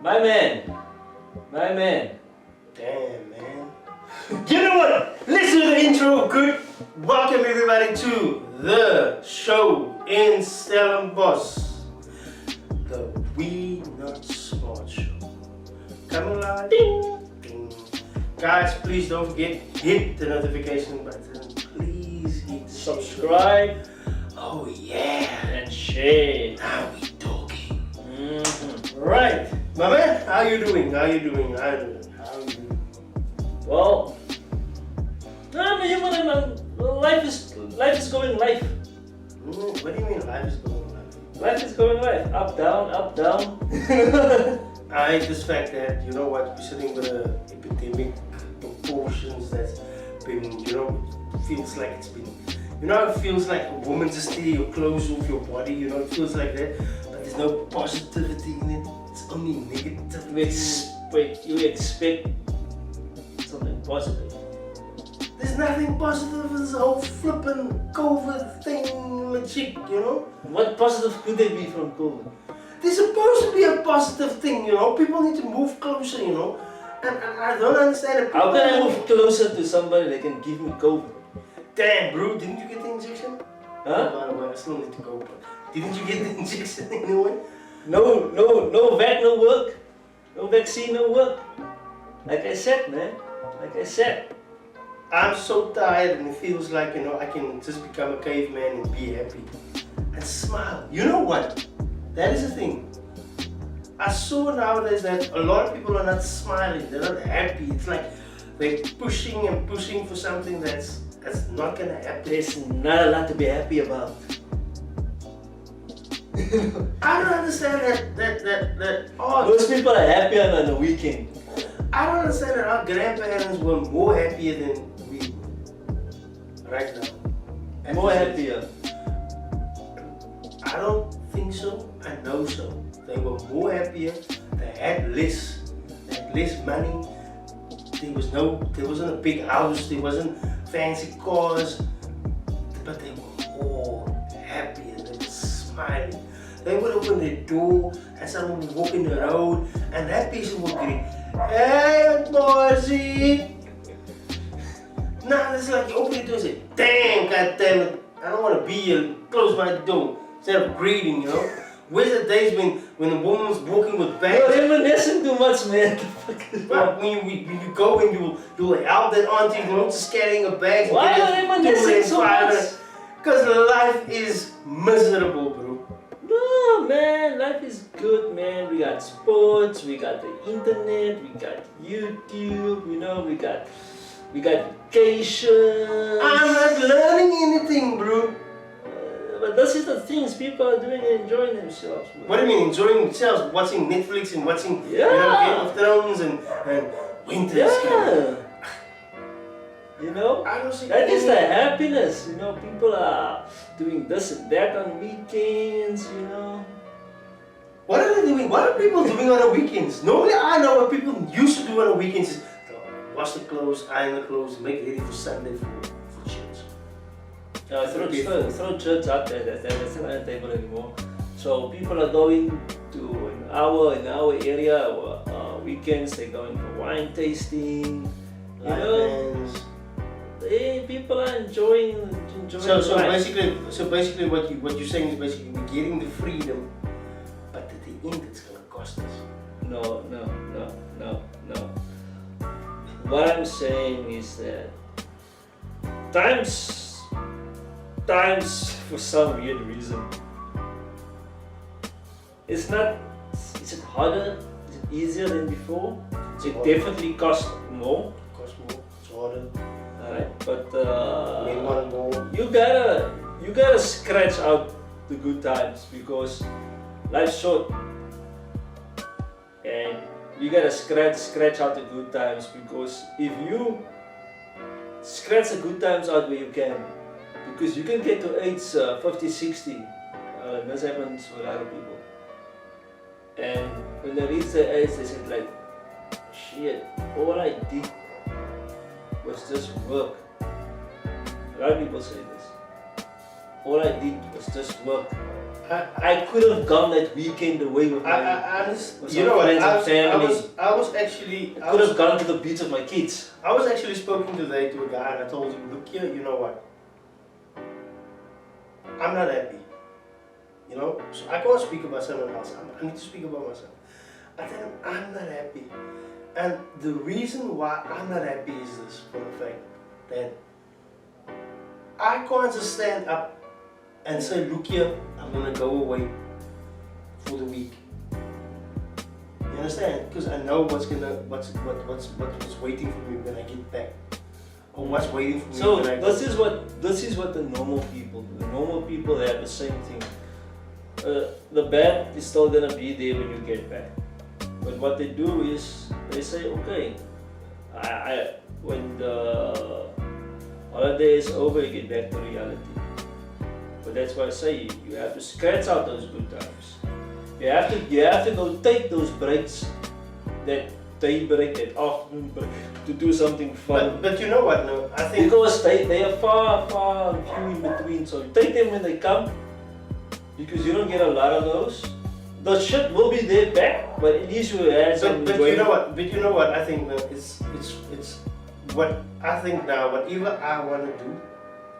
My man. Damn, man. You know what? Listen to the intro, good. Welcome everybody to the show in Stellenbosch. The We Not Smart Show. Coming live. Ding, ding. Guys, please don't forget, hit the notification button. Please hit Subscribe. Oh yeah. And share. Now we talking. Right. My man, how you doing? Well, I'm a human and life is going life. What do you mean life is going life? Life is going life. Up, down, up, down. I hate this fact that, you know what, we're sitting with an epidemic proportions that's been, feels like it's been, it feels like a woman just steal your clothes off your body, it feels like that, but there's no positivity in it, it's only negativity. Wait, you expect something positive? There's nothing positive in this whole flippin' COVID thing, magic, What positive could there be from COVID? There's supposed to be a positive thing, people need to move closer, and I don't understand it. How can I move closer to somebody that can give me COVID? Damn, bro, didn't you get the injection? Huh? By the way, I still need to go, but didn't you get the injection anyway? No vac, no work. No vaccine, no work. Like I said, man. I'm so tired and it feels like, I can just become a caveman and be happy. And smile. You know what? That is the thing. I saw nowadays that a lot of people are not smiling, they're not happy. It's like they're pushing and pushing for something that's not gonna happen. There's not a lot to be happy about. I don't understand that Most people are happier on the weekend. I don't understand that our grandparents were more happier than we right now. More happier. I don't think so. I know so. They were more happier. They had less. They had less money. There wasn't a big house. There wasn't fancy cars. But they were more happier. They were smiling. They would open their door and someone would walk in the road and that person would greet, "Hey, Bossy." Now it's like you open the door and say, "Damn, goddammit, I don't want to be here. Close my door." Instead of greeting, Where's the days when the woman was walking with bags? You're reminiscing too much, man. But when you go and you'll help that auntie, just carrying a bag. Why are you reminiscing so much? Because life is miserable, bro. No, man, life is good, man. We got sports, we got the internet, we got YouTube, we got vacation. I'm not learning anything, bro. But this is the things people are doing and enjoying themselves, man. What do you mean enjoying themselves? Watching Netflix and watching Game of Thrones and Winter is coming. I don't see that is the happiness, people are doing this and that on weekends, What are they doing? What are people doing on the weekends? Normally I know what people used to do on the weekends is wash the clothes, iron the clothes, make ready for Sunday for church. Throw church out there, that's not on the table anymore. So people are going to in our area, weekends, they're going for wine tasting, people are enjoying So life. basically what you're saying is basically we're getting the freedom, but at the end it's gonna cost us. No. What I'm saying is that times for some weird reason, is it harder? Is it easier than before? It definitely costs more. It's harder. Alright, but more. you gotta scratch out the good times because life's short. And you gotta scratch out the good times because if you scratch the good times out where you can, because you can get to age 50, 60, this happens with other people. And when they reach the age, they said like, shit, all I did was just work. A lot of people say this. All I did was just work. I could have gone that weekend away with my with you know what? friends and family. I was actually. I could have gone to the beach with my kids. I was actually spoken today to a guy, and I told him, look here, you know what? I'm not happy. You know, so I can't speak about someone else. I need to speak about myself. I tell him I'm not happy, and the reason why I'm not happy is this: for the fact that I can't just stand up and say, look here, I'm gonna go away for the week. You understand? Because I know what's waiting for me when I get back, or what's waiting for me. So when I this is what the normal people do. The normal people have the same thing. The bad is still gonna be there when you get back. But what they do is they say, okay, when the holiday is over, you get back to reality. But that's why I say you have to scratch out those good times. You have to go take those breaks, that day break, that afternoon break, to do something fun. But you know what? No, I think because they are far few in between. So take them when they come, because you don't get a lot of those. The shit will be there back, but at least you had some. But you know what? But you know what? I think it's what I think now. Whatever I want to do,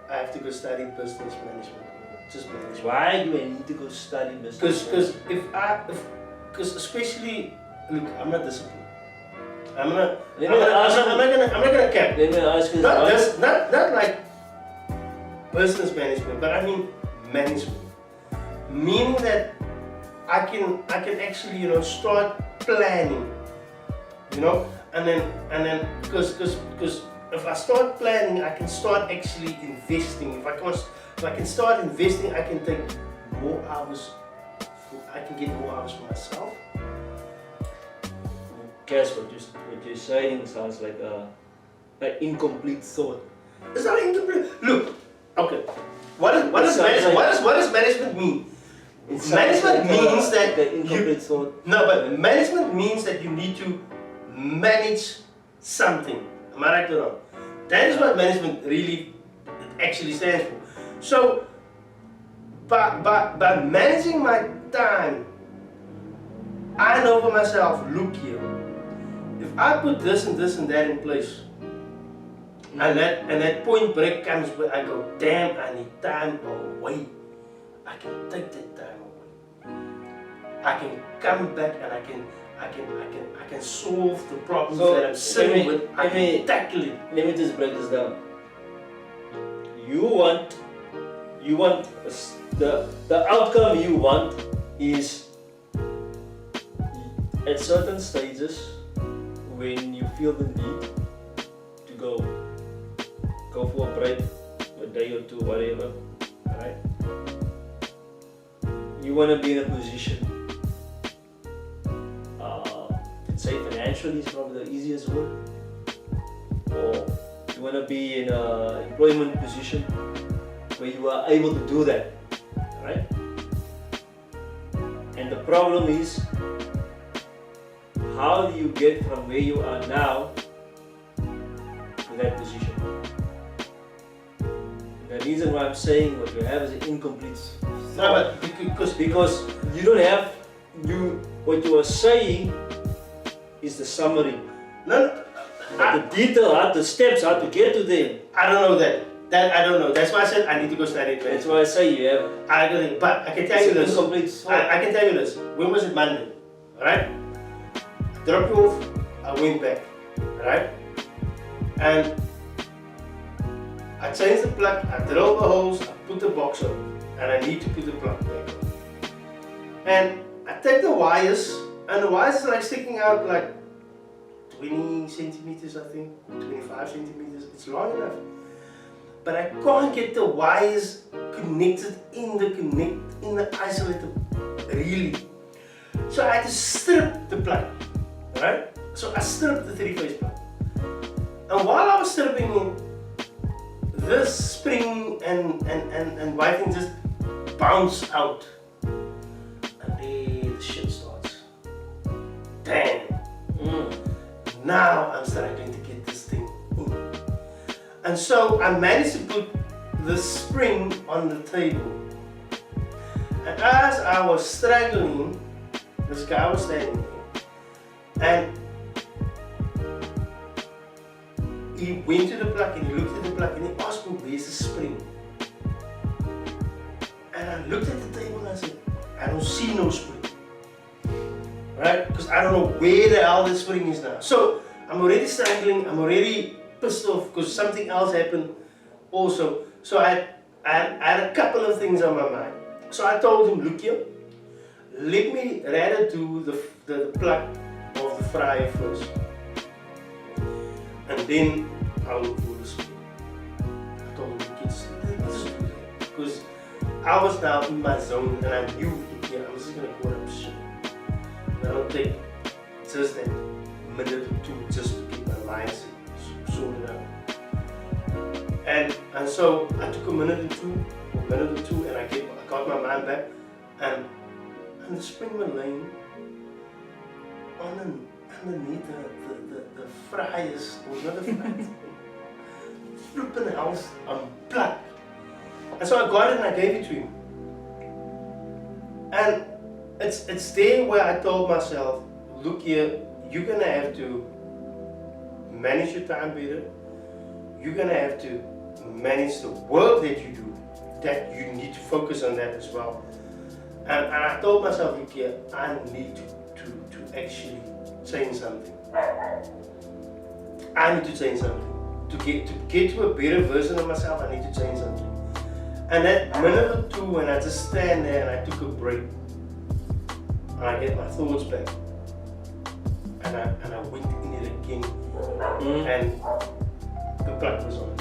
I have to go study business management. Just management. Why do I need to go study business? Because especially, look, I'm not disciplined. I'm not gonna cap. Let me ask you. Not like business management, but I mean management. Meaning that I can actually, you know, start planning, you know, and then because if I start planning, I can start actually investing. If I can start investing, I can take more hours. I can get more hours for myself. Guess what you're saying sounds like an incomplete thought. It's not incomplete. Look, okay. What does management mean? Management means that management means that you need to manage something. Am I right or wrong? That is what management really actually stands for. So by managing my time, I know for myself, look here, if I put this and this and that in place, and that point break comes where I go, damn, I need time away. I can take that time away. I can come back and I can solve the problems that I'm sitting with. I can tackle it. Let me just break this down. You want the outcome you want is at certain stages when you feel the need to go for a break, a day or two, whatever. Alright? You want to be in a position, say financially is probably the easiest word, or you want to be in an employment position where you are able to do that, right? And the problem is, how do you get from where you are now to that position? The reason why I'm saying what you have is an incomplete thought. No, but because you don't have what you are saying is the summary. No, the detail, the steps, how to get to there. I don't know that. I don't know. That's why I said I need to go study it. That's why I say you have. But I can tell you this. I can tell you this. When was it? Monday, alright? Dropped you off. I went back, alright? And I changed the plug. I drilled the holes. I put the box on, and I need to put the plug back on. And I take the wires, and the wires are like sticking out like 20 centimeters, I think, 25 centimeters. It's long enough. But I can't get the wires connected in the isolator really. So I had to strip the plug, right? So I stripped the 3-phase plug. And while I was stripping it, this spring and whiting just bounced out. And then the shit starts. Damn. Now I'm struggling to get this thing in. And so I managed to put the spring on the table. And as I was struggling, this guy was standing there, and he went to the plug and he looked at the plug and he asked me, where's the spring? And I looked at the table and I said, I don't see no spring. Right? Because I don't know where the hell the spring is now. So I'm already struggling, I'm already pissed off because something else happened also. So I had a couple of things on my mind. So I told him, look here, let me rather do the plug of the fryer first. And then I'll look for the spring. I told him, kids, let's do that. Because I was now in my zone and I knew, yeah, I'm just going to go up shit. That'll take just that minute or two just to get my lines sorted out. And so I took a minute or two, and I got my mind back, and the spring was laying underneath the fryers, or not the fryers, flipping house unplugged. And so I got it and I gave it to him. And it's there where I told myself, look here, you're gonna have to manage your time better. You're gonna have to manage the work that you do, that you need to focus on that as well. And I told myself, look here, I need to actually change something. I need to change something. To get to a better version of myself, I need to change something. And that minute or two when I just stand there and I took a break, and I get my thoughts back, and I went in it again, and the plug was on.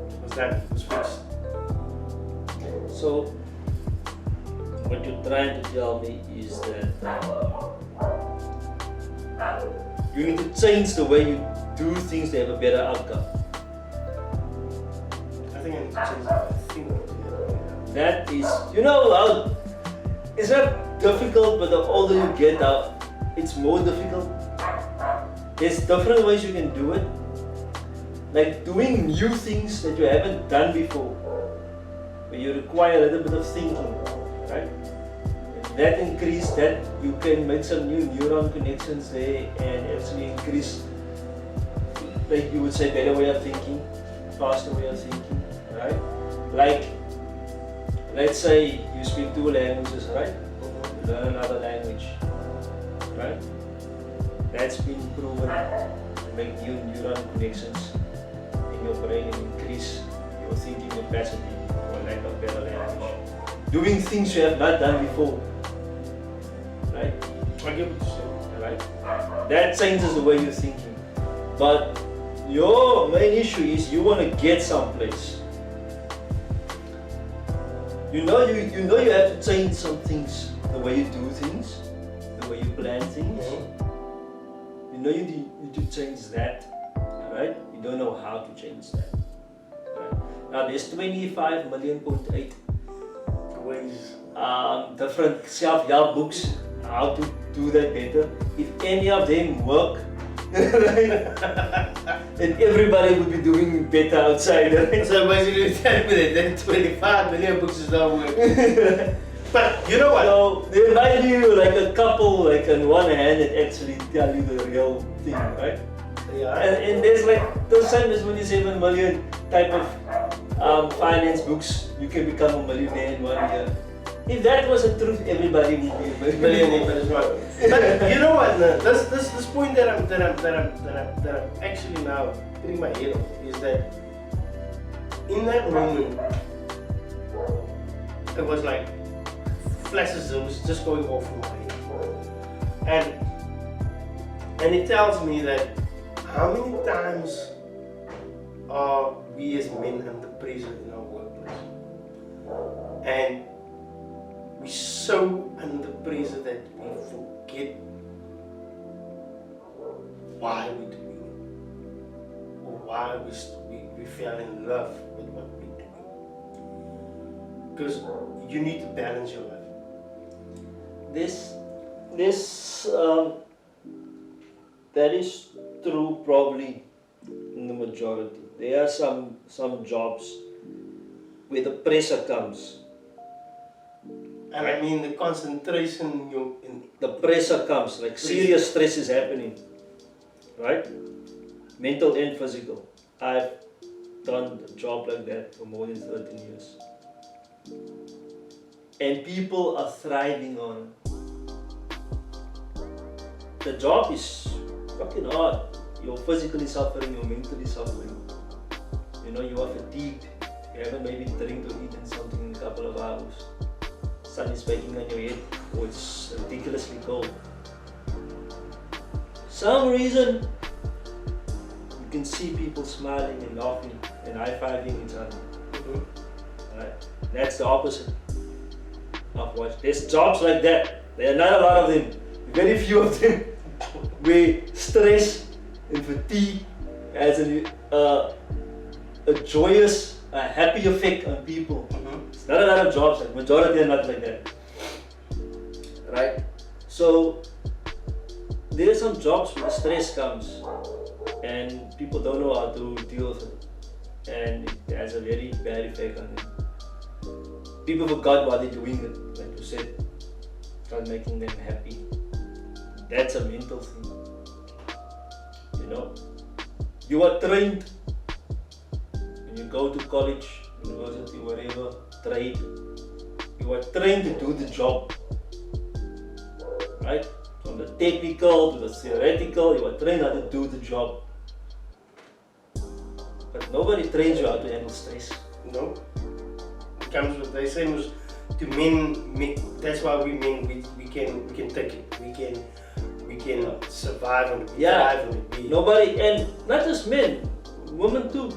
It was done, it was fixed. So, what you're trying to tell me is that you need to change the way you do things to have a better outcome. I think I need to change the way I think. That is, you know, how it's not difficult, but the older you get out, it's more difficult. There's different ways you can do it. Like doing new things that you haven't done before, where you require a little bit of thinking, right? That increase that you can make some new neuron connections there and actually increase, like you would say, better way of thinking, faster way of thinking, right? Like, let's say you speak 2 languages, right? You learn another language, right? That's been proven to make new neuron connections in your brain and increase your thinking capacity, for lack of better language. Doing things you have not done before, right? I get what you're saying. Right? That changes the way you're thinking. But your main issue is you want to get someplace. You know you have to change some things, the way you do things, the way you plan things. You know you need to change that, right? You don't know how to change that. Right? Now there's 25.8 million Ways. different self-help books how to do that better. If any of them work, right, then everybody would be doing better outside. Right? So basically you're telling me that 25 million books is not working. But you know what? So there might be like a couple, like on one hand, that actually tell you the real thing, right? Yeah. And there's like those same as 27 million type of finance books. You can become a millionaire in 1 year. If that was the truth, everybody would be a millionaire as well. But you know what? No, this point that I'm actually now putting my head on is that in that moment it was like flashes that was just going off in my head, and it tells me that how many times are we as men under pressure in our workplace, and we're so under pressure that we forget why we're doing it, or why we fell in love with what we're doing. Because you need to balance your life. That is true probably in the majority. There are some jobs where the pressure comes And I mean the concentration the pressure comes, like serious stress is happening, right? Mental and physical. I've done a job like that for more than 13 years. And people are thriving on it. The job is fucking hard. You're physically suffering, you're mentally suffering. You know, you are fatigued. You haven't maybe drank or eaten something in a couple of hours. Sun is baking on your head, or it's ridiculously cold. Some reason you can see people smiling and laughing and high-fiving each other. Right? That's the opposite of what. There's jobs like that. There are not a lot of them. Very few of them. Where stress and fatigue has a joyous, happy effect on people. It's not a lot of jobs, like majority are not like that. Right? So there are some jobs where stress comes and people don't know how to deal with it. And it has a very bad effect on them. People forgot why they're doing it, like you said. Not making them happy. That's a mental thing. You know? You are trained when you go to college, university, whatever, trade. You are trained to do the job. Right? From the technical to the theoretical, you are trained how to do the job. But nobody trains you how to handle stress. No. It comes with, they say to men, that's why we men, we can take it. We can survive on it, thrive on it. Nobody, and not just men, women too.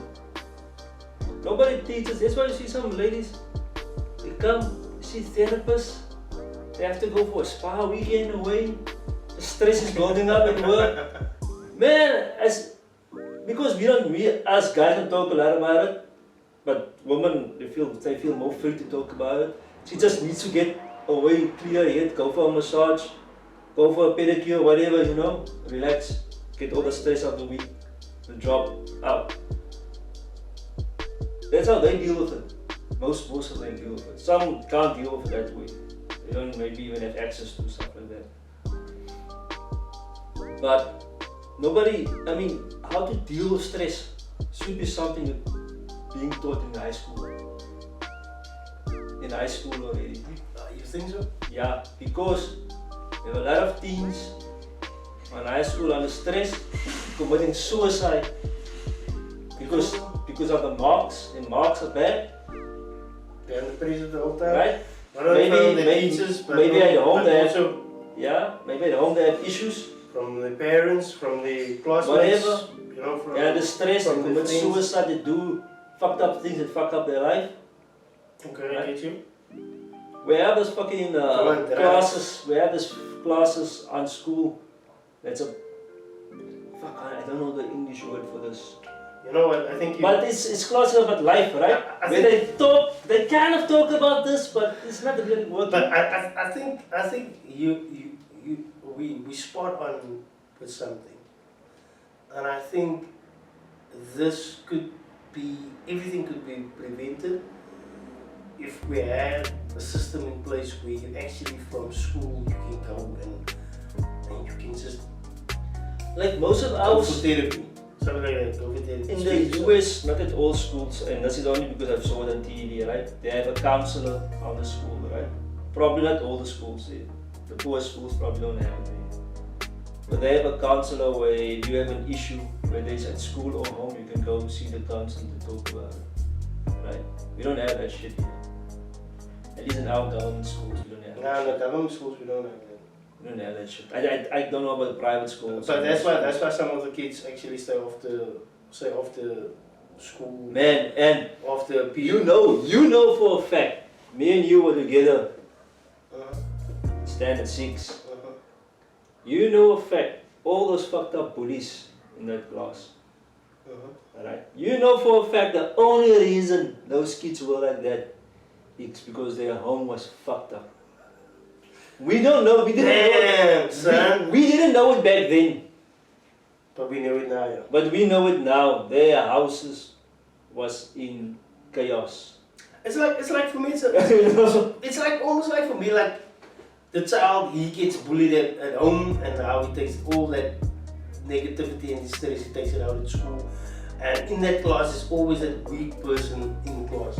Nobody teaches. That's why you see some ladies, they come, you see therapists, they have to go for a spa weekend away. The stress is building up at work. Man, because we us guys don't talk a lot about it, but women, they feel more free to talk about it. She just needs to get away, clear her head, go for a massage, go for a pedicure, whatever, you know, relax, get all the stress out of the week, the job out. That's how they deal with it. Most of them deal with it. Some can't deal with it that way. They don't maybe even have access to stuff like that. But nobody, I mean, how to deal with stress should be something that being taught in high school. In high school already. You think so? Yeah, because there are a lot of teens in high school under stress committing suicide because of the marks, and marks are bad. They're in the prison the whole time. Right? Maybe at home they have, maybe at home they have issues. From the parents, from the classmates, whatever. You know, from the stress, they commit friends. suicide, they do fucked up things that fuck up their life. Okay, right? I get you. We have this fucking classes, on school. That's I don't know the English word for this. You know what, I think but it's classes about life, right? Where they kind of talk about this, but it's not really working. But I think we spot on with something. And I think everything could be prevented if we had a system in place where you actually from school you can go and you can just like most of our therapy. Something like that. In the US, not at all schools, and this is only because I've saw it on TV, right? They have a counselor on the school, right? Probably not all the schools there. The poor schools probably don't have it there. But they have a counselor where if you have an issue, whether it's at school or home, you can go see the counselor to talk about it, right? We don't have that shit here. At least in our government schools, we don't have that. No, in the government schools we don't have that. We don't have that shit. I don't know about the private schools. But that's why some of the kids actually stay off the school. Man, and off the PE. you know for a fact, me and you were together. Standard 6. You know a fact, all those fucked up bullies in that class. Alright? You know for a fact the only reason those kids were like that is because their home was fucked up. We don't know, we didn't know it. We didn't know it back then. But we know it now, yeah. But we know it now. Their houses was in chaos. It's like for me, You know? it's like almost like for me, like the child, he gets bullied at home, and how he takes all that negativity and stress, he takes it out at school. And in that class is always that weak person in the class.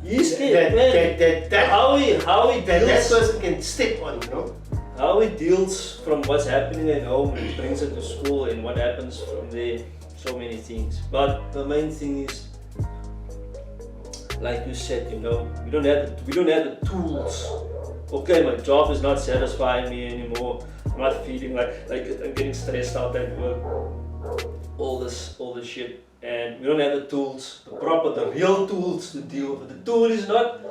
He's scared, man. How he That deals, person can step on, you know? how he deals from what's happening at home and brings it to school and what happens from there. So many things. But the main thing is, like you said, you know, we don't have the tools. Okay, my job is not satisfying me anymore. I'm not feeling like I'm getting stressed out at work. All this shit, and we don't have the tools, the real tools to deal with it. The tool is not,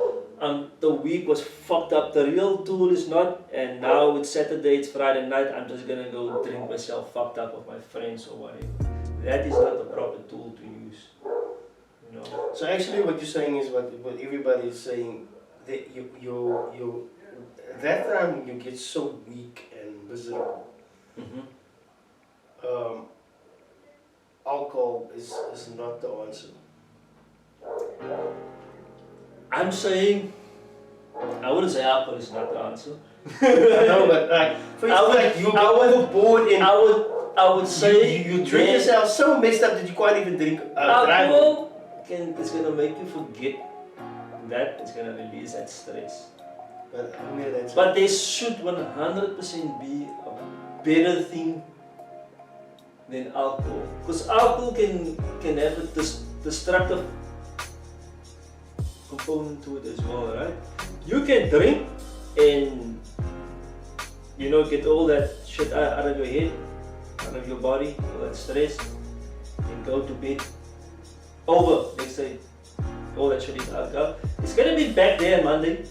the week was fucked up. The real tool is not, and now it's Saturday, it's Friday night. I'm just gonna go drink myself fucked up with my friends or whatever. That is not the proper tool to use. You know. So actually, what you're saying is what everybody is saying. That you that time you get so weak and miserable. Mm-hmm. Alcohol is not the answer. I'm saying, I wouldn't say alcohol is not the answer. I know, but like, for instance, you get overboard and I would say you drink yourself so messed up that you can't even drink drive. alcohol it's gonna make you forget that. It's gonna release that stress. But I mean, that's But there should 100% be a better thing than alcohol, because alcohol can have a destructive component to it as well, right? You can drink and get all that shit out of your head, out of your body, all that stress, and go to bed over. They say all that shit is alcohol. It's gonna be back there Monday,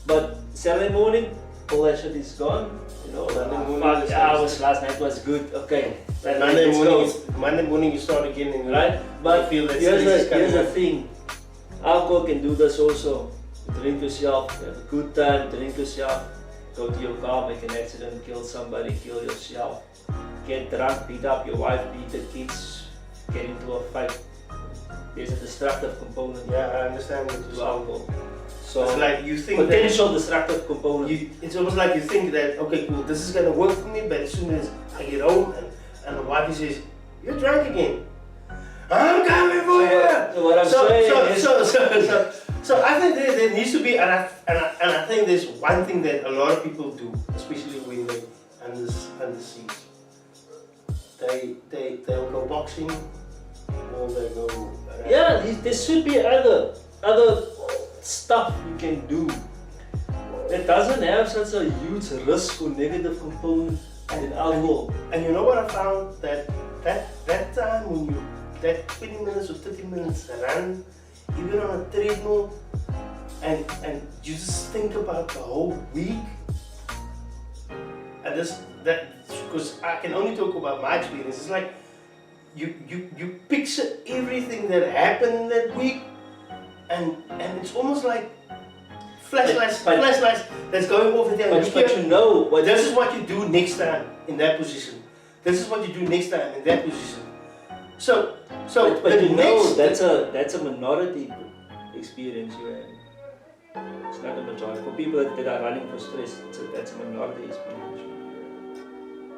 but Saturday morning, all that shit is gone. Last night was good. Okay. Monday morning you start again and right. But feel that here's the thing. Alcohol can do this also. Drink yourself, have a good time, drink yourself, go to your car, make an accident, kill somebody, kill yourself, get drunk, beat up your wife, beat the kids, get into a fight. There's a destructive component. Yeah, I understand what you're to saying. alcohol. So it's like you think potential destructive component. It's almost like you think that, okay, cool, this is gonna work for me, but as soon as I get home and the wife says, "You're drunk again," I'm coming for you. So what I'm saying is, so I think there needs to be, and I think there's one thing that a lot of people do, especially when they under siege. They'll go boxing, or they go. Yeah, there should be other stuff you can do that doesn't have such a huge risk or negative component in alcohol. And you know what I found? That time when you, that 20 minutes or 30 minutes run, even on a treadmill, and you just think about the whole week, and because I can only talk about my experience. It's like you picture everything that happened in that week, and it's almost like flashlights that's going over there. But you know what this is what you do next time in that position. This is what you do next time in that position. So but you know that's a minority experience you have. It's not a majority. For people that are running for stress, that's a minority experience.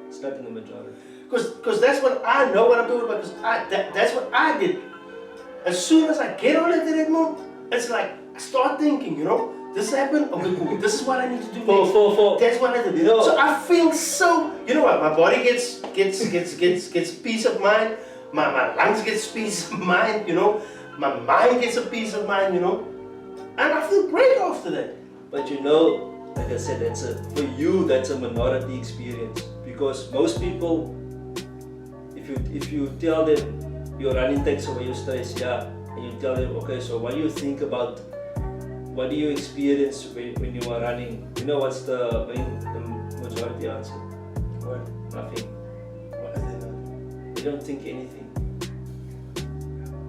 It's not in the majority. Because that's what I know what I'm talking about. Because that's what I did. As soon as I get on the treadmill, it's like I start thinking, this happened. Okay, cool. This is what I need to do next. That's what I did. So I feel so. You know what? My body gets peace of mind. My lungs gets peace of mind. My mind gets a peace of mind. And I feel great after that. But like I said, for you that's a minority experience, because most people, if you tell them your running takes away your stress, and you tell them, okay, so what do you think about, what do you experience when you are running? What's the majority answer? What? Nothing. What is it? They don't think anything.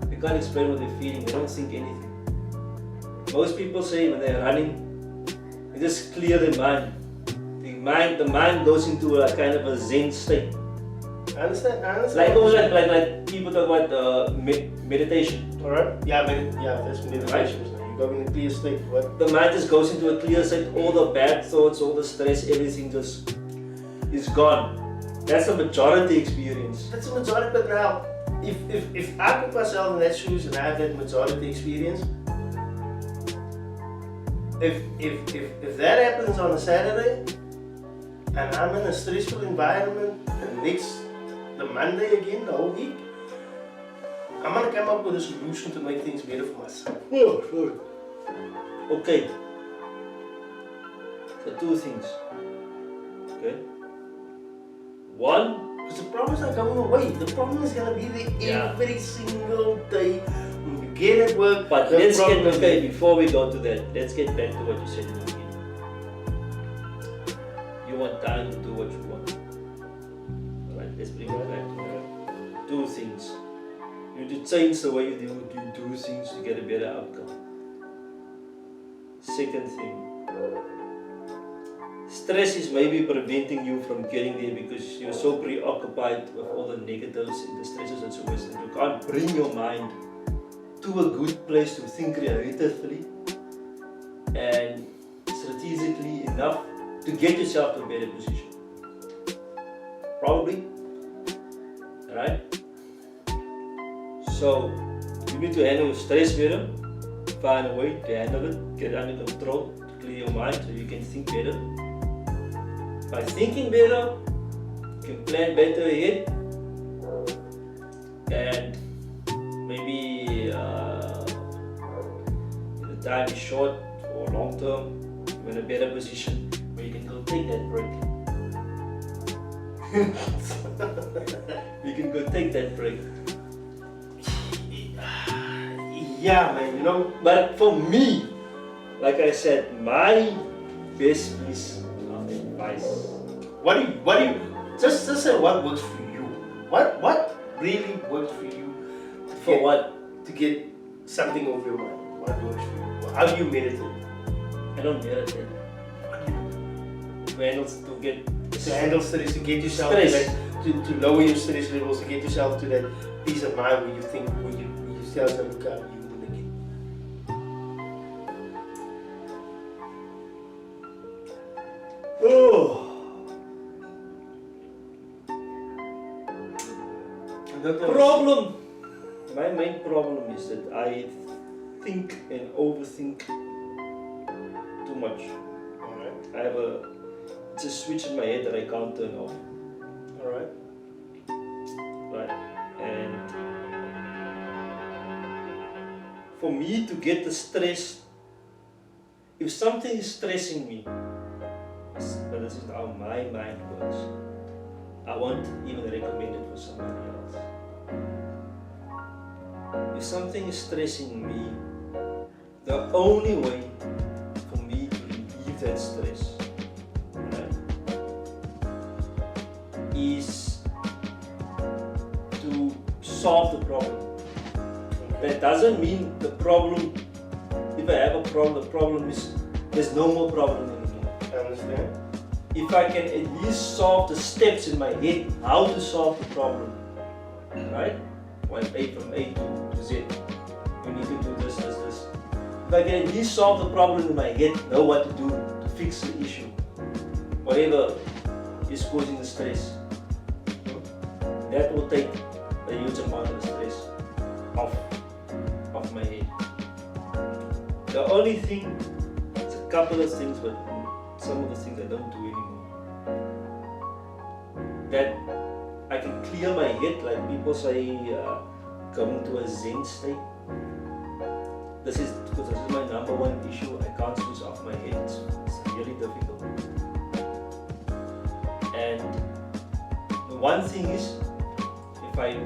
They can't explain what they're feeling. They don't think anything. Most people say when they're running, they just clear their mind. The mind goes into a kind of a zen state. I understand. Like almost like people talk about meditation. Alright? Yeah, that's meditation. You go in a clear state. What? The mind just goes into a clear state, all the bad thoughts, all the stress, everything just is gone. That's a majority experience. That's a majority, but now, if I put myself in that shoes and I have that majority experience, if that happens on a Saturday and I'm in a stressful environment the Monday again, the whole week, I'm gonna come up with a solution to make things better for myself. Okay. So two things. Okay. One, because the problem is not going away. The problem is gonna be there every single day when you get at work. But before we go to that, let's get back to what you said in the beginning. You want time to do what you want. Alright, let's bring it back to that. Two things. You need to change the way you do things to get a better outcome. Second thing. Stress is maybe preventing you from getting there because you're so preoccupied with all the negatives and the stresses and so on that you can't bring your mind to a good place to think creatively and strategically enough to get yourself to a better position. Probably. Alright? So, you need to handle your stress better, find a way to handle it, get it under control, to clear your mind so you can think better. By thinking better, you can plan better ahead, and maybe if the time is short or long term, you're in a better position where you can go take that break. You can go take that break. Yeah, man, you know. But for me, like I said, my best piece of advice. What do you just say what works for you? What really works for you? To get something off your mind? What works for you? How do you meditate? I don't meditate. To handle stress, to get yourself to lower your stress levels, to get yourself to that peace of mind where you think when you tell yourself, look out, you will again. Oh. Problem. My main problem is that I think and overthink too much. Alright. I have it's a switch in my head that I can't turn off. Alright. Right. And for me to get the stress, if something is stressing me, but this is how my mind works, I won't even recommend it for somebody else. If something is stressing me, the only way for me to relieve that stress, right, is to solve the problem. That doesn't mean the problem, if I have a problem, the problem is there's no more problem anymore. I understand. If I can at least solve the steps in my head, how to solve the problem, right? From A to Z. You need to do this. If I can at least solve the problem in my head, know what to do to fix the issue, whatever is causing the stress, that will take a huge amount of stress off my head. The only thing, it's a couple of things, but some of the things I don't do anymore, that I can clear my head, like people say, going to a Zen state. This is my number one issue. I can't switch off my head. It's really difficult. And the one thing is, if I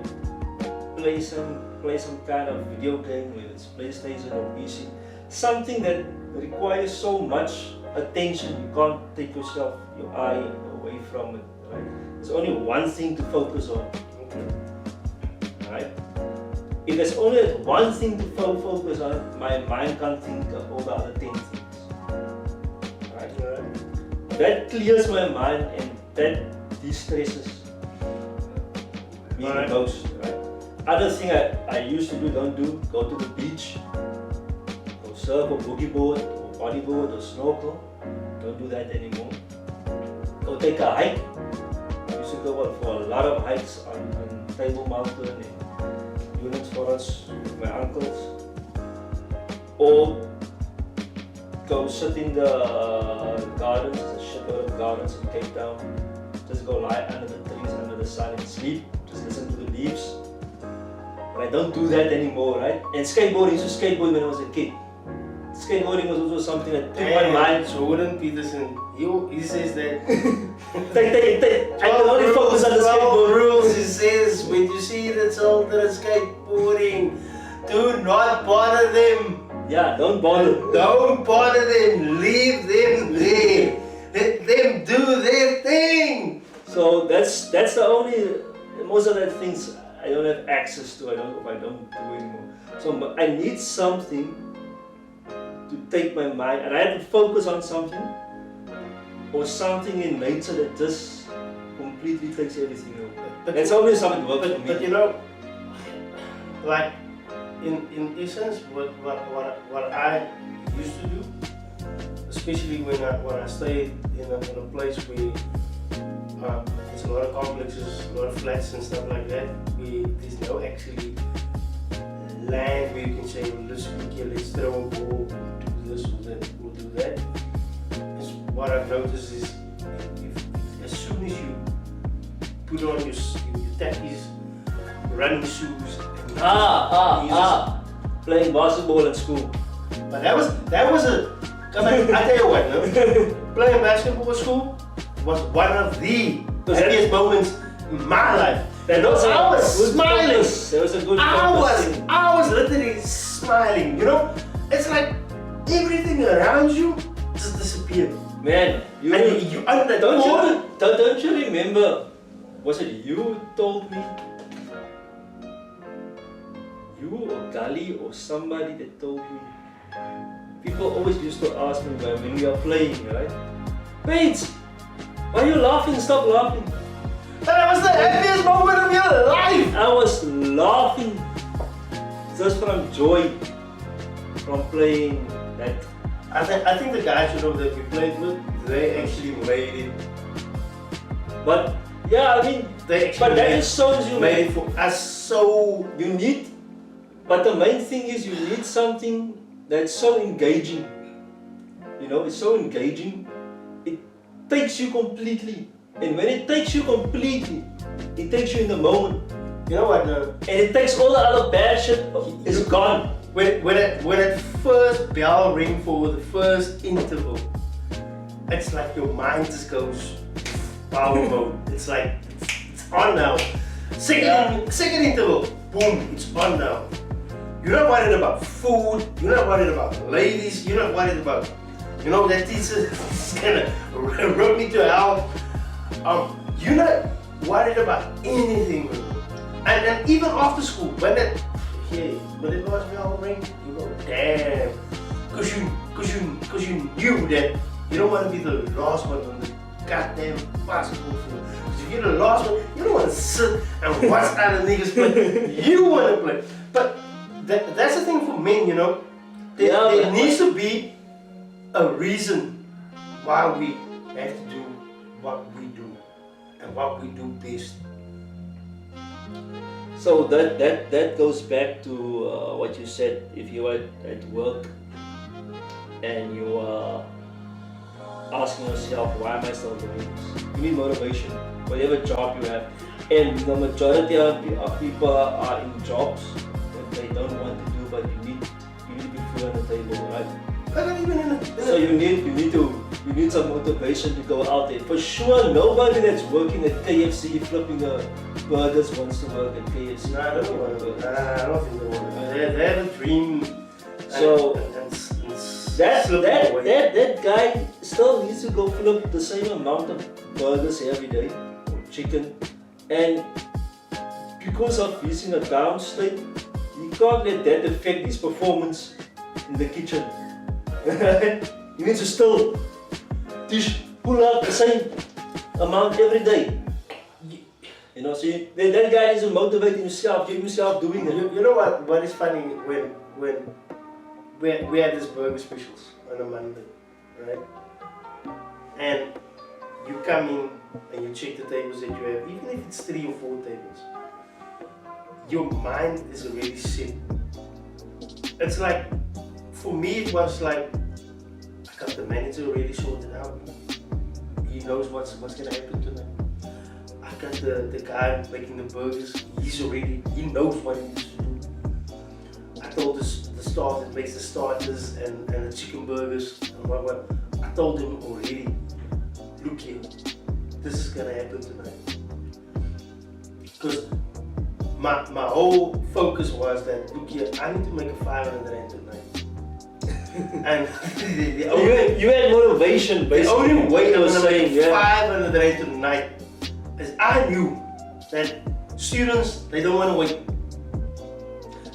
play some kind of video game, whether it's PlayStation or PC, something that requires so much attention, you can't take your eye away from it. Right? There's only one thing to focus on. Right? If there's only one thing to focus on, my mind can't think of all the other 10 things. Right? That clears my mind and that de-stresses Me Alright. the most, right? Other thing I used to do, don't do, go to the beach, go surf or boogie board, or bodyboard or snorkel. Don't do that anymore. Go take a hike. I used to go for a lot of hikes on Table Mountain and Units Forest with my uncles. Or go sit in the gardens, the shitload of gardens in Cape Town. Just go lie under the trees, under the sun and sleep. Just listen to the leaves. But I don't do that anymore, right? And skateboarding, I used to skateboard when I was a kid. Skateboarding was also something that took my mind. Jordan Peterson, he says that. I can only focus on the 12 skateboard. rules, he says, when you see the children skateboarding, do not bother them. Yeah, don't bother. Don't bother them, leave them there. Let them do their thing. So that's the only, most of the things I don't have access to, I don't do anymore. So I need something to take my mind, and I have to focus on something, or something in nature that just completely takes everything over. That's only something that works for me. But you know, like in essence, what I used to do, especially when I stayed in a place where there's a lot of complexes, a lot of flats and stuff like that, where there's no actually land where you can say, well, let's speak here, let's throw a ball, do this or that, we'll do that. Is what I've noticed is as soon as you put on your tackies, your running shoes, and playing basketball at school. but that was a, come on, I tell you what, no? Playing basketball at school was one of the happiest moments in my life. That was I was smiling. There was a good focus. I was literally smiling, you know? It's like everything around you just disappeared. Man, you on the court, don't you remember? Was it you who told me? You or Gali or somebody that told me? People always used to ask me when we are playing, right? Wait, why are you laughing? Stop laughing. that was the happiest moment of your life. I was laughing just from joy from playing that. I think the guys, you know, that we played with, they actually made it. But yeah, I mean, They actually but that just shows you, made man, it for us so. you need, but the main thing is you need something that's so engaging. You know, it's so engaging. It takes you completely. And when it takes you completely, it takes you in the moment. You know what? And it takes all the other bad shit, it's gone. When that first bell ring for the first interval, it's like your mind just goes power mode. It's like it's on now. Second interval, boom, it's on now. You're not worried about food. You're not worried about ladies. You're not worried about, you know, that teacher is gonna rub me to hell. You're not worried about anything. And then even after school, when that last bell ring, you go, damn, cause you knew that you don't want to be the last one on the goddamn basketball field. Because if you're the last one, you don't want to sit and watch other niggas play. You want to play. But that's the thing for men, you know. There needs to be a reason why we have to do what we do and what we do best. So that goes back to what you said. If you are at work and you are asking yourself, why am I still doing this? You need motivation, whatever job you have. And the majority of people are in jobs that they don't want to do, but you need to be food on the table, right? So you need some motivation to go out there. For sure, nobody that's working at KFC flipping burgers wants to work at KFC. No, I don't think they want to. They have a dream. So that that guy still needs to go flip the same amount of burgers every day, or chicken, and because of he's in a down state, he can't let that affect his performance in the kitchen. He needs to still pull out the same amount every day. You know, so that guy needs to motivate himself, get himself doing it. You know what is funny when we had this burger specials on a Monday, right? And you come in and you check the tables that you have, even if it's 3 or 4 tables, your mind is already set. It's like, for me it was like, I got the manager already sorted out. He knows what's gonna happen tonight. I got the guy making the burgers, he knows what he needs to do. I told the staff that makes the starters and the chicken burgers and what, I told them already, look here, this is gonna happen tonight. Because my whole focus was that, look here, I need to make a 500 rand tonight. And you had motivation basically. The only way I was saying, making 500 rand tonight is I knew that students, they don't want to wait.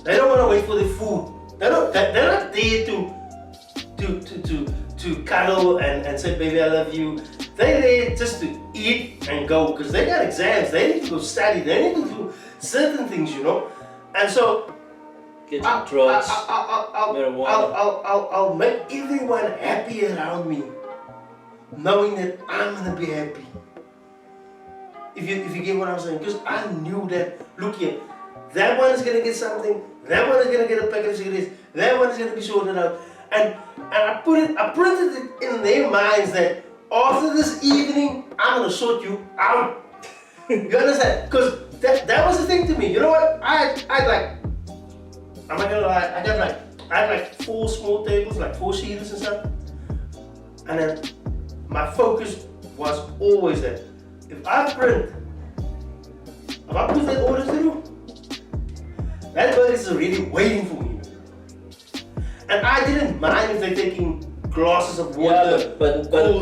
They don't want to wait for the food. They're not there to cuddle and say, baby, I love you. They're there just to eat and go, because they got exams. They need to go study. They need to do certain things, you know. And so get some drugs, marijuana. I'll make everyone happy around me, knowing that I'm gonna be happy. If you get what I'm saying, because I knew that, look here, that one is gonna get something, that one is gonna get a package of cigarettes, that one is gonna be sorted out, and I printed it in their minds that after this evening, I'm gonna sort you out. You understand? Because that was the thing to me. You know what? I like, I'm not gonna lie, I had like 4 small tables, like 4 seaters and stuff, and then my focus was always that. If I put that order through, that burger is already waiting for me. And I didn't mind if they're taking glasses of water, but whatever.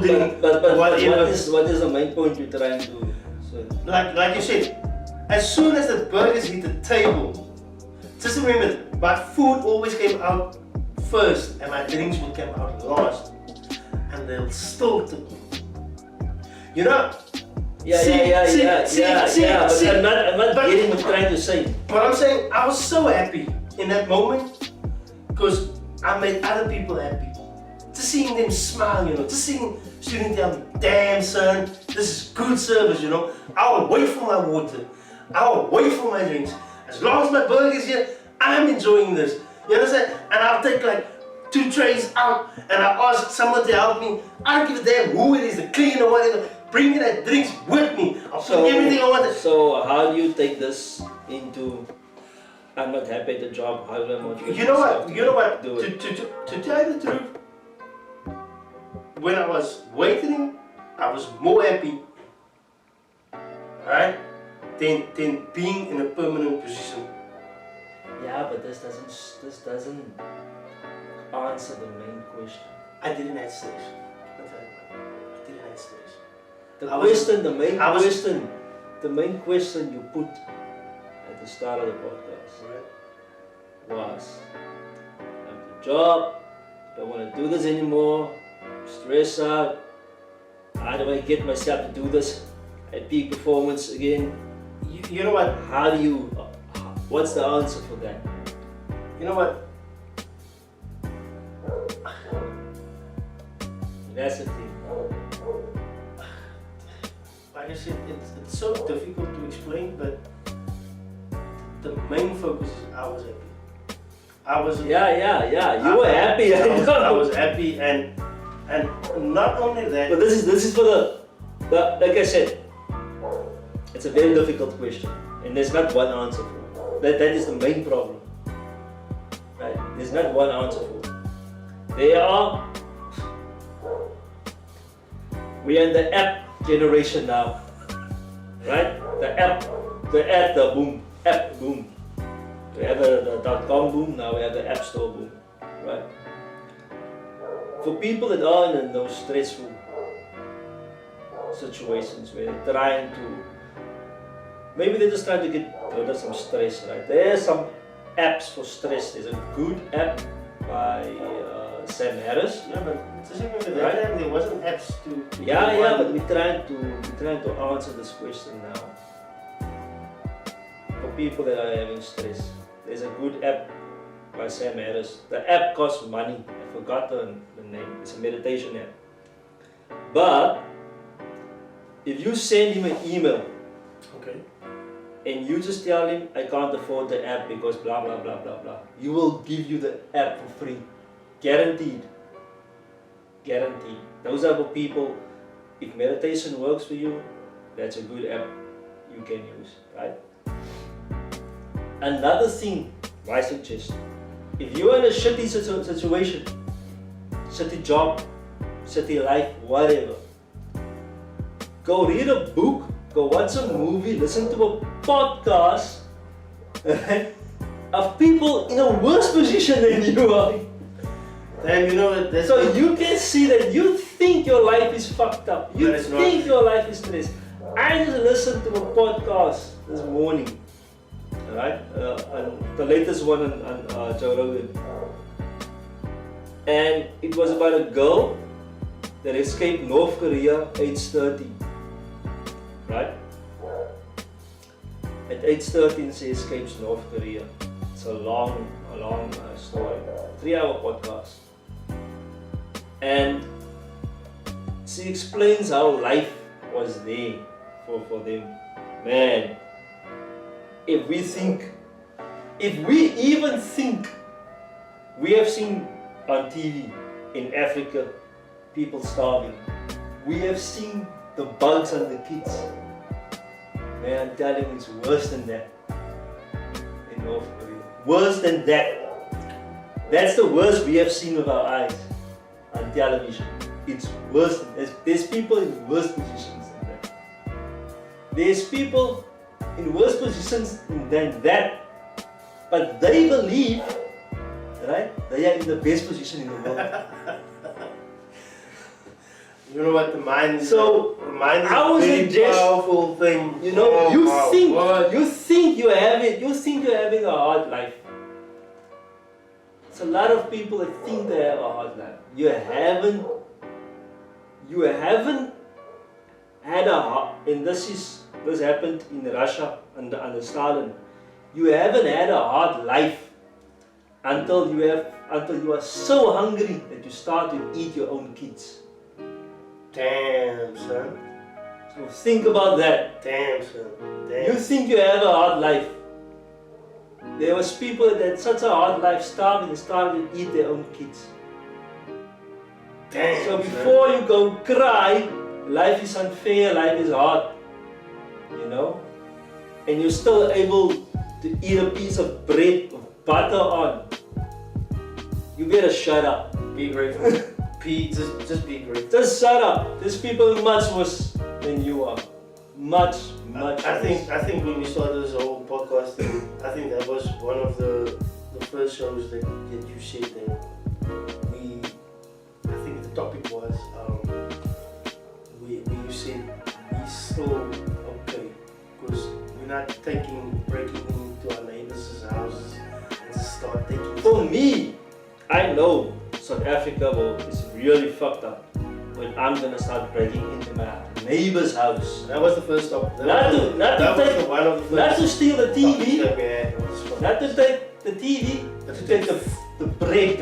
what is the main point you're trying to say? Like you said, as soon as the burgers hit the table, just remember, my food always came out first and my drinks would come out last. And they'll still tip me. You know? Yeah. I'm not getting what you're trying to say. What I'm saying, I was so happy in that moment because I made other people happy. Just seeing them smile, you know, just seeing students tell me, damn son, this is good service, you know. I'll wait for my water. I'll wait for my drinks. As long as my burger's here, I'm enjoying this. You understand? And I'll take like 2 trays out and I ask someone to help me. I don't give a damn who it is, the cleaner or whatever. Bring me that drinks with me. I'll put everything I want. So how do you take this into, I'm not happy at the job, how do I motivate You know what? to To tell you the truth, when I was waiting, I was more happy, alright, than being in a permanent position. Yeah, but this doesn't answer the main question. I didn't have stress. I didn't have stress. The main question you put at the start of the podcast was, I have the job, don't want to do this anymore, I'm stressed out, how do I get myself to do this at peak performance again? You know what? What's the answer for that? You know what? That's the thing. Like I said, it's so difficult to explain, but the main focus is I was happy. I was You were happy. I was happy, and not only that. But this is for the like I said, it's a very difficult question, and there's not one answer for it. That is the main problem. Right? There's not one answer for it. We are in the app generation now, right? The boom. We have the .com boom, now we have the App Store boom, right? For people that are in those stressful situations where they're trying to, maybe they're just trying to get rid of some stress, right? There are some apps for stress. There's a good app by Sam Harris. Yeah, but at that time there wasn't apps to but we're trying to answer this question now. for people that are having stress. There's a good app by Sam Harris. The app costs money. I forgot the name. It's a meditation app. But if you send him an email, Okay. and you just tell him, I can't afford the app because blah blah blah blah blah, he will give you the app for free. Guaranteed. Guaranteed. Those are for people, if meditation works for you, that's a good app you can use, right? Another thing, my suggestion, if you're in a shitty situation, shitty job, shitty life, whatever, go read a book, go watch a movie, listen to a podcast of people in a worse position than you are. Damn, you know that's So you can see that you think your life is fucked up. You But it's think not. your life is stressed. I just listened to a podcast this morning, right? The latest one on Joe Rogan. And it was about a girl that escaped North Korea age 30. Right? At age 13 she escapes North Korea. It's a long story. 3-hour podcast. And she explains how life was there for them. Man, if we even think, we have seen on TV in Africa people starving. We have seen the bugs on the kids. Man, I'm telling you, it's worse than that in North Korea. Worse than that. That's the worst we have seen with our eyes on television. It's worse than that. There's people in worse positions than that. There's people in worse positions than that. But they believe, right, they are in the best position in the world. You know what the mind is? So, the mind is I a would very suggest, powerful thing. You know, Oh, you my think word. you're having a hard life. It's a lot of people that think they have a hard life. You haven't had a hard, and this happened in Russia under Stalin. You haven't had a hard life until you are so hungry that you start to eat your own kids. Damn, son. So think about that. Damn, son. Damn. You think you have a hard life. There was people that had such a hard life, starving to eat their own kids. Damn, So son. before you go cry, life is unfair, life is hard, you know, and you're still able to eat a piece of bread with butter on, you better shut up. Be grateful. Just be grateful. Just shut up. There's people much worse than you are. Much I worse. think when we started this whole podcast thing, I think that was one of the first shows that you said that I think the topic was you said we still okay because we're not breaking into our neighbors' houses and just start taking. For me, I know South Africa is really fucked up when I'm gonna start breaking into my neighbor's house. That was the first topic. Not to steal the TV, not to take the TV, but to take the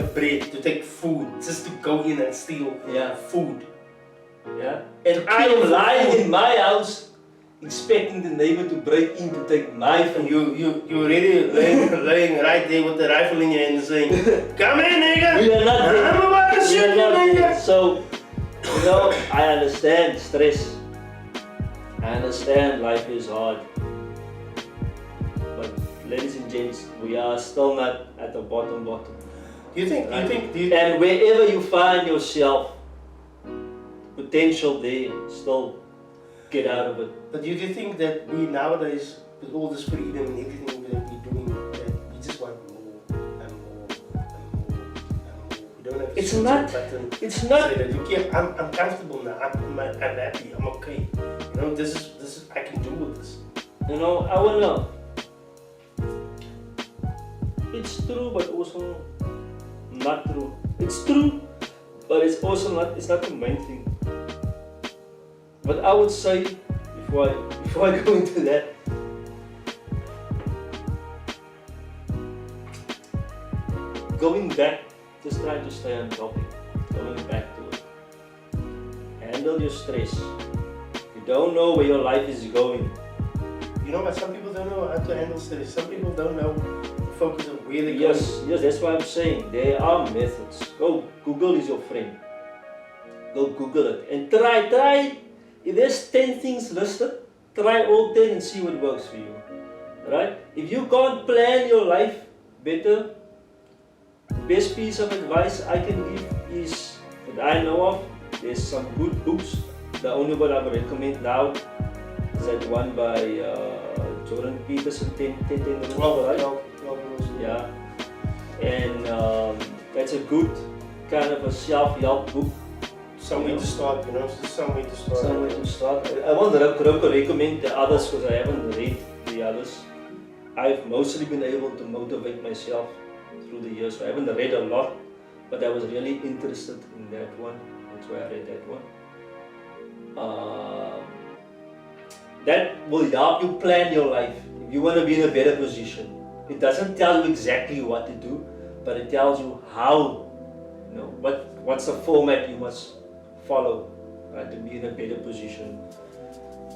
bread. To take food, just to go in and steal food. Yeah. And I am lying in my house expecting the neighbor to break in to take my And food. you already laying right there with the rifle in your hand saying, "Come in, nigga! We are not there. I'm about to We shoot are you, not there. nigga!" So, you know, I understand stress. I understand life is hard. But ladies and gents, we are still not at the bottom. Do you think? And wherever you find yourself, potential there, still get out of it. But do you think that we nowadays, with all this freedom and everything that we're doing, that we just want more and more and more and more? We don't have to It's switch not- the button. It's not. Say that, okay, I'm comfortable now. I'm happy. I'm okay. You know, this is I can do with this. You know, I wanna. It's true, but also not true. It's true, but it's also not. It's not the main thing. But I would say, before I go into that, going back, just try to stay on topic, going back to it. Handle your stress. You don't know where your life is going. You know, but some people don't know how to handle stress. Some people don't know the focus of where they're Yes, going. yes, that's why I'm saying there are methods. Go, Google is your friend. Go Google it and try it. If there's 10 things listed, try all 10 and see what works for you. Right? If you can't plan your life better, the best piece of advice I can give is that I know of. There's some good books. The only one I would recommend now is that one by Jordan Peterson, 10 rules, right? 12 rules. Yeah. And that's a good kind of a self-help book. Somewhere to start, you know, just somewhere to start. Somewhere to start. I won't recommend the others because I haven't read the others. I've mostly been able to motivate myself through the years. So I haven't read a lot, but I was really interested in that one. That's why I read that one. That will help you plan your life. If you want to be in a better position, it doesn't tell you exactly what to do, but it tells you how. You know what's the format you must follow to be in a better position.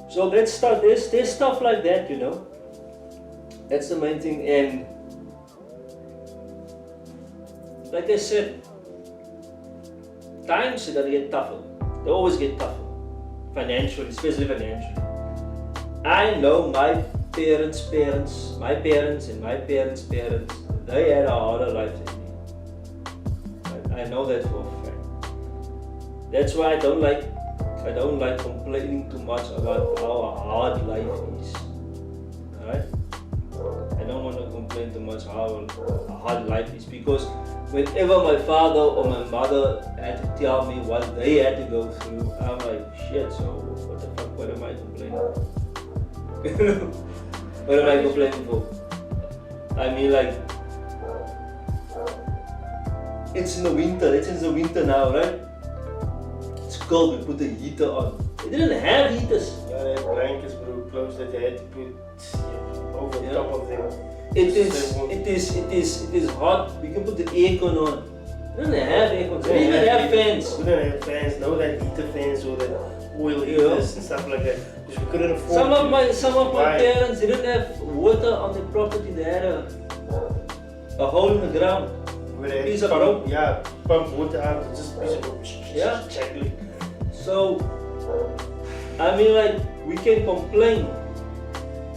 So that's stuff. There's stuff like that, you know. That's the main thing. And like I said, times are gonna get tougher. They always get tougher, financially, especially financially. I know my parents, my parents, and my parents' parents. They had a harder life than me. I know that for a fact. That's why I don't like complaining too much about how hard life is. Alright? I don't want to complain too much how hard life is, because whenever my father or my mother had to tell me what they had to go through, I'm like, shit, so what the fuck, what am I complaining for? What am I complaining for? I mean, like, it's in the winter now, right? It's cold, we put the heater on. They didn't have heaters. Yeah, they had blankets, bro, clothes that they had to put over the top of them. It is hot. We can put the aircon on. They didn't have aircon. They didn't even have fans. We didn't have fans, no that heater fans or the oil heaters and stuff like that. Because we couldn't afford Some of my parents didn't have water on their property. They had a hole in the ground. Piece of rope. Yeah, pump water out, just piece of rope. Yeah. Exactly. So, I mean, like, we can complain,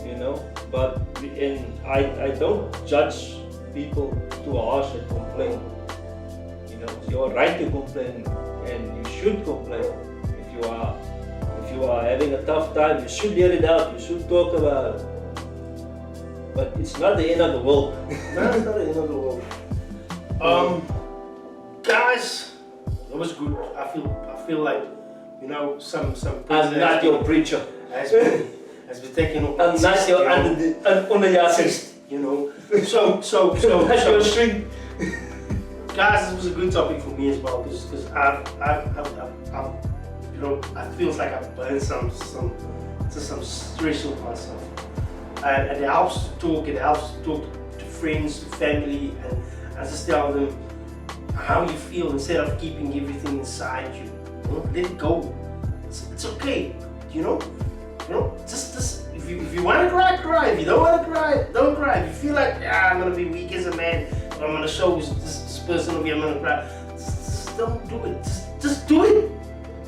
you know, but I don't judge people too harsh and complain. You know, it's your right to complain, and you should complain. If you are having a tough time, you should let it out. You should talk about it. But it's not the end of the world. No, it's not the end of the world. Guys, that was good. I feel like, you know, some I'm not your preacher. has been taken up. I'm not your under your assist. You know. So That's your string. guys, this was a good topic for me as well, because I've you know, I feels like I've burned some stress on myself, and it helps to talk. It helps to talk to friends, to family, and I just tell them how you feel instead of keeping everything inside you. You know, let it go. It's okay. You know, just if you want to cry, cry. If you don't want to cry, don't cry. If you feel like I'm gonna be weak as a man, but I'm gonna show this person over here, I'm gonna cry. Just don't do it. Just do it.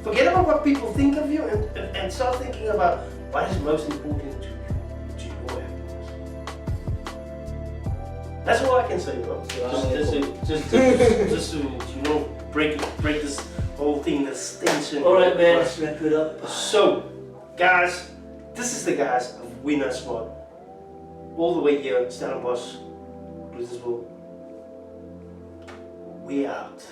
Forget about what people think of you and start thinking about what is most important to your happiness. That's all I can say, bro. Just to you know, break this whole thing, this tension. All right, man. Let's wrap it up. So, guys, this is the guys of Winner Spot, all the way here, Stellenbosch, Brucersville. We out.